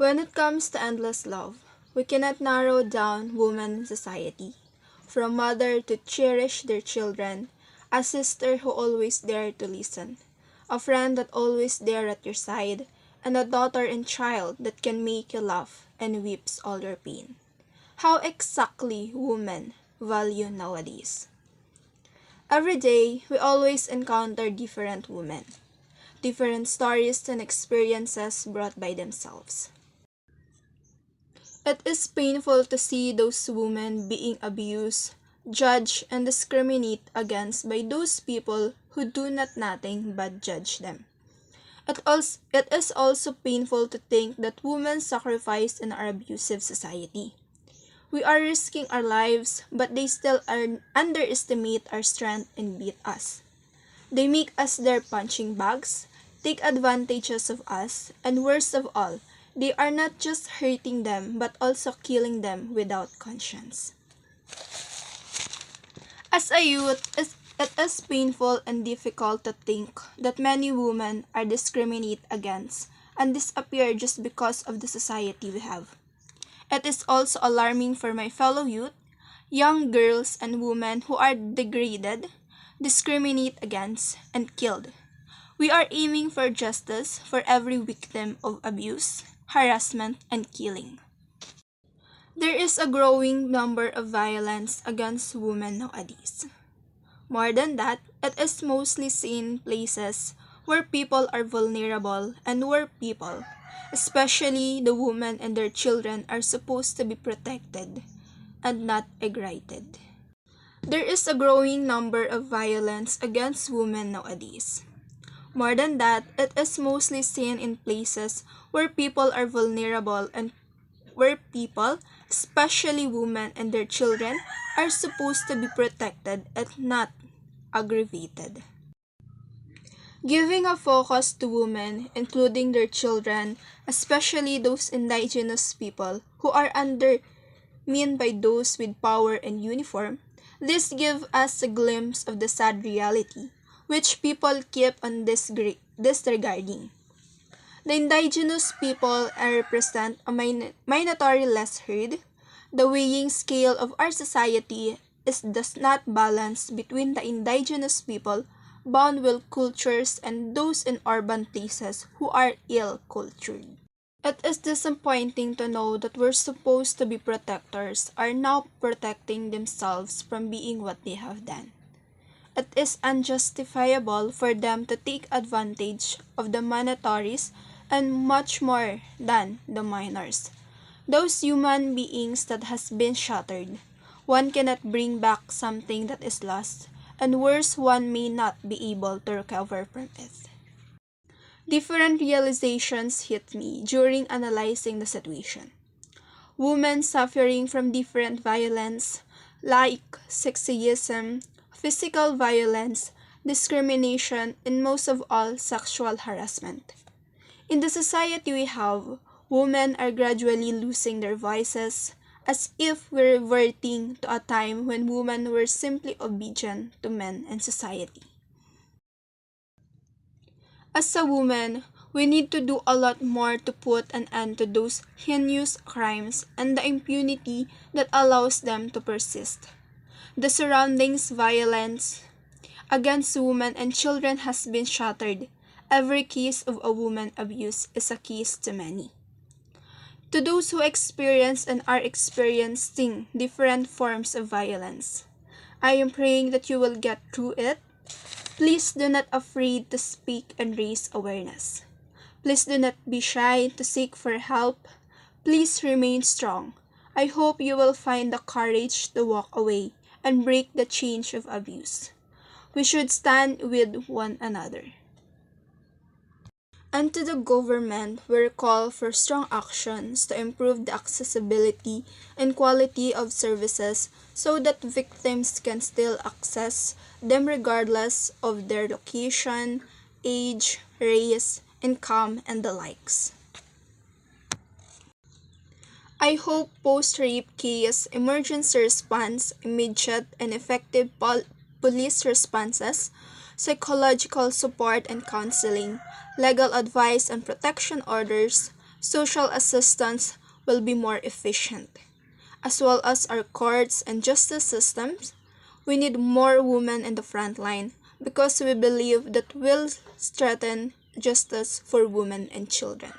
When it comes to endless love, we cannot narrow down women in society. From mother to cherish their children, a sister who always there to listen, a friend that always there at your side, and a daughter and child that can make you laugh and weeps all your pain. How exactly women value nowadays. Every day, we always encounter different women, different stories and experiences brought by themselves. It is painful to see those women being abused, judged, and discriminated against by those people who do not nothing but judge them. It is also painful to think that women sacrifice in our abusive society. We are risking our lives, but they still underestimate our strength and beat us. They make us their punching bags, take advantages of us, and worst of all, they are not just hurting them but also killing them without conscience. As a youth, it is painful and difficult to think that many women are discriminated against and disappear just because of the society we have. It is also alarming for my fellow youth, young girls and women who are degraded, discriminated against, and killed. We are aiming for justice for every victim of abuse, harassment, and killing. There is a growing number of violence against women nowadays. More than that, it is mostly seen in places where people are vulnerable and where people, especially the women and their children, are supposed to be protected and not aggravated. There is a growing number of violence against women nowadays. More than that, it is mostly seen in places where people are vulnerable and where people, especially women and their children, are supposed to be protected and not aggravated. Giving a focus to women, including their children, especially those indigenous people who are undermined by those with power and uniform, this gives us a glimpse of the sad reality, which people keep on disregarding. The indigenous people represent a minority less heard. The weighing scale of our society does not balance between the indigenous people bound with cultures and those in urban places who are ill-cultured. It is disappointing to know that we're supposed to be protectors are now protecting themselves from being what they have done. It is unjustifiable for them to take advantage of the mandatories and much more than the minors. Those human beings that has been shattered. One cannot bring back something that is lost, and worse, one may not be able to recover from it. Different realizations hit me during analyzing the situation. Women suffering from different violence like sexism, physical violence, discrimination, and most of all, sexual harassment. In the society we have, women are gradually losing their voices, as if we're reverting to a time when women were simply obedient to men and society. As a woman, we need to do a lot more to put an end to those heinous crimes and the impunity that allows them to persist. The surroundings violence against women and children has been shattered. Every case of a woman abuse is a case too many. To those who experience and are experiencing different forms of violence, I am praying that you will get through it. Please do not afraid to speak and raise awareness. Please do not be shy to seek for help. Please remain strong. I hope you will find the courage to walk away and break the chain of abuse. We should stand with one another. And to the government, we call for strong actions to improve the accessibility and quality of services so that victims can still access them regardless of their location, age, race, income, and the likes. I hope post-rape case emergency response, immediate and effective police responses, psychological support and counseling, legal advice and protection orders, social assistance will be more efficient. As well as our courts and justice systems, we need more women in the front line because we believe that will strengthen justice for women and children.